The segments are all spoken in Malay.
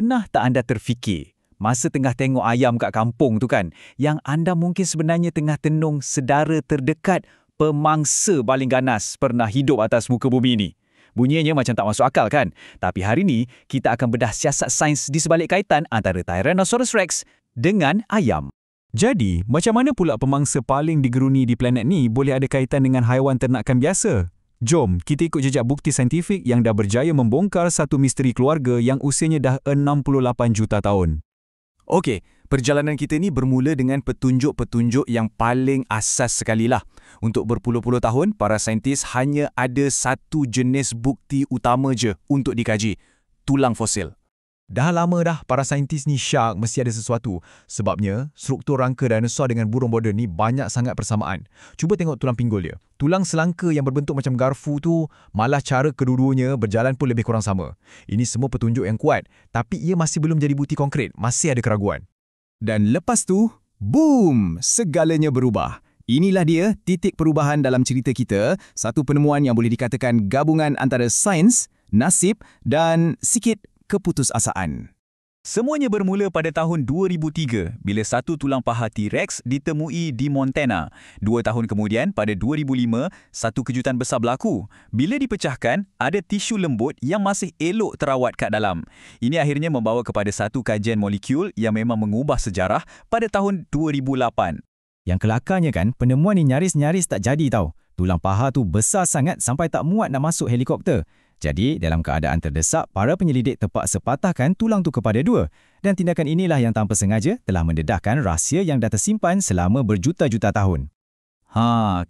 pernah tak anda terfikir, masa tengah tengok ayam kat kampung tu kan, yang anda mungkin sebenarnya tengah tenung sedara terdekat pemangsa paling ganas pernah hidup atas muka bumi ni? Bunyinya macam tak masuk akal kan? Tapi hari ni, kita akan bedah siasat sains di sebalik kaitan antara Tyrannosaurus Rex dengan ayam. Jadi, macam mana pula pemangsa paling digeruni di planet ni boleh ada kaitan dengan haiwan ternakan biasa? Jom, kita ikut jejak bukti saintifik yang dah berjaya membongkar satu misteri keluarga yang usianya dah 68 juta tahun. Okey, perjalanan kita ni bermula dengan petunjuk-petunjuk yang paling asas sekali lah. Untuk berpuluh-puluh tahun, para saintis hanya ada satu jenis bukti utama je untuk dikaji, tulang fosil. Dah lama dah para saintis ni syak mesti ada sesuatu. Sebabnya, struktur rangka dinosaur dengan burung moden ni banyak sangat persamaan. Cuba tengok tulang pinggul dia. Tulang selangka yang berbentuk macam garfu tu, malah cara kedua-duanya berjalan pun lebih kurang sama. Ini semua petunjuk yang kuat, tapi ia masih belum jadi bukti konkret, masih ada keraguan. Dan lepas tu, boom! Segalanya berubah. Inilah dia titik perubahan dalam cerita kita, satu penemuan yang boleh dikatakan gabungan antara sains, nasib dan sikit keputusasaan. Semuanya bermula pada tahun 2003 bila satu tulang paha T-Rex ditemui di Montana. 2 tahun kemudian, pada 2005, satu kejutan besar berlaku. Bila dipecahkan, ada tisu lembut yang masih elok terawat kat dalam. Ini akhirnya membawa kepada satu kajian molekul yang memang mengubah sejarah pada tahun 2008. Yang kelakarnya kan, penemuan ni nyaris-nyaris tak jadi tau. Tulang paha tu besar sangat sampai tak muat nak masuk helikopter. Jadi, dalam keadaan terdesak, para penyelidik terpaksa patahkan tulang tu kepada dua. Dan tindakan inilah yang tanpa sengaja telah mendedahkan rahsia yang dah tersimpan selama berjuta-juta tahun.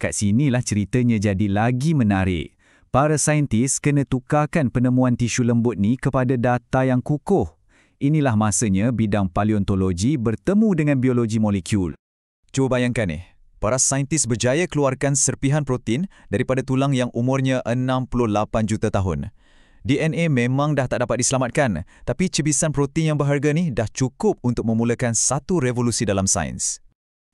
Kat sinilah ceritanya jadi lagi menarik. Para saintis kena tukarkan penemuan tisu lembut ni kepada data yang kukuh. Inilah masanya bidang paleontologi bertemu dengan biologi molekul. Cuba bayangkan ni. Para saintis berjaya keluarkan serpihan protein daripada tulang yang umurnya 68 juta tahun. DNA memang dah tak dapat diselamatkan, tapi cebisan protein yang berharga ni dah cukup untuk memulakan satu revolusi dalam sains.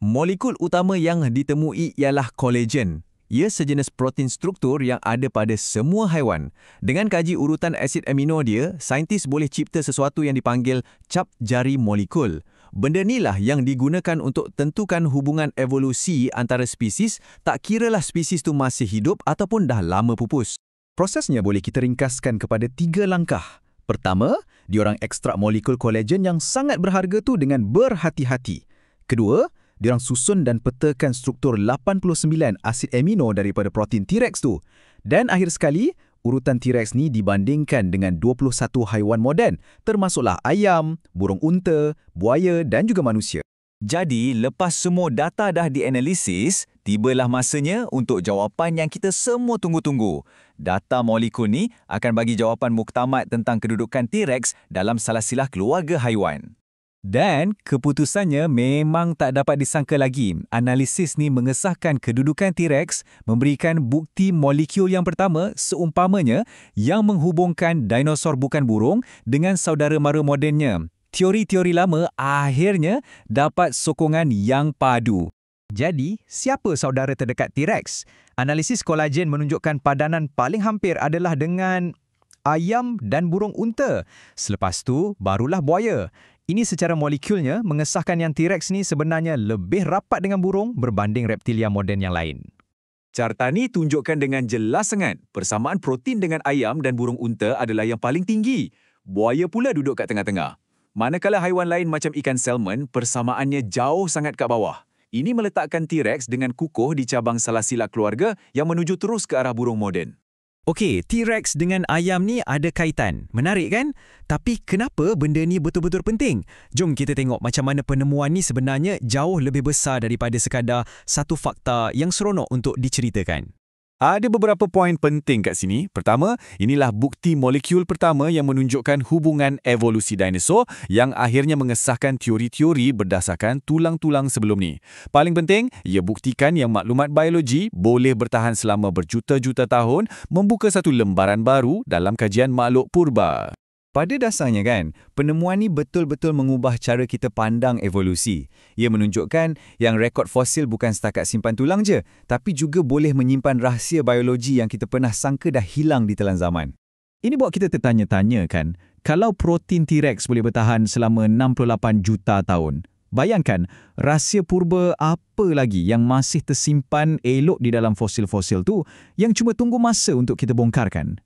Molekul utama yang ditemui ialah kolagen. Ia sejenis protein struktur yang ada pada semua haiwan. Dengan kaji urutan asid amino dia, saintis boleh cipta sesuatu yang dipanggil cap jari molekul. Benda inilah yang digunakan untuk tentukan hubungan evolusi antara spesies, tak kiralah spesies tu masih hidup ataupun dah lama pupus. Prosesnya boleh kita ringkaskan kepada 3 langkah. Pertama, diorang ekstrak molekul kolagen yang sangat berharga tu dengan berhati-hati. Kedua, diorang susun dan petakan struktur 89 asid amino daripada protein T-Rex tu. Dan akhir sekali, urutan T-Rex ni dibandingkan dengan 21 haiwan moden, termasuklah ayam, burung unta, buaya dan juga manusia. Jadi, lepas semua data dah dianalisis, tibalah masanya untuk jawapan yang kita semua tunggu-tunggu. Data molekul ni akan bagi jawapan muktamad tentang kedudukan T-Rex dalam silsilah keluarga haiwan. Dan keputusannya memang tak dapat disangka lagi. Analisis ni mengesahkan kedudukan T-Rex, memberikan bukti molekul yang pertama seumpamanya yang menghubungkan dinosaur bukan burung dengan saudara mara modennya. Teori-teori lama akhirnya dapat sokongan yang padu. Jadi, siapa saudara terdekat T-Rex? Analisis kolagen menunjukkan padanan paling hampir adalah dengan ayam dan burung unta. Selepas tu, barulah buaya. Ini secara molekulnya mengesahkan yang T-Rex ni sebenarnya lebih rapat dengan burung berbanding reptilia moden yang lain. Carta ni tunjukkan dengan jelas sangat persamaan protein dengan ayam dan burung unta adalah yang paling tinggi. Buaya pula duduk kat tengah-tengah. Manakala haiwan lain macam ikan salmon, persamaannya jauh sangat kat bawah. Ini meletakkan T-Rex dengan kukuh di cabang silsilah keluarga yang menuju terus ke arah burung moden. Okey, T-Rex dengan ayam ni ada kaitan. Menarik kan? Tapi kenapa benda ni betul-betul penting? Jom kita tengok macam mana penemuan ni sebenarnya jauh lebih besar daripada sekadar satu fakta yang seronok untuk diceritakan. Ada beberapa poin penting kat sini. Pertama, inilah bukti molekul pertama yang menunjukkan hubungan evolusi dinosaur yang akhirnya mengesahkan teori-teori berdasarkan tulang-tulang sebelum ni. Paling penting, ia buktikan yang maklumat biologi boleh bertahan selama berjuta-juta tahun, membuka satu lembaran baru dalam kajian makhluk purba. Pada dasarnya kan, penemuan ni betul-betul mengubah cara kita pandang evolusi. Ia menunjukkan yang rekod fosil bukan setakat simpan tulang je, tapi juga boleh menyimpan rahsia biologi yang kita pernah sangka dah hilang di telan zaman. Ini buat kita tertanya-tanya kan, kalau protein T-Rex boleh bertahan selama 68 juta tahun, bayangkan rahsia purba apa lagi yang masih tersimpan elok di dalam fosil-fosil tu yang cuma tunggu masa untuk kita bongkarkan.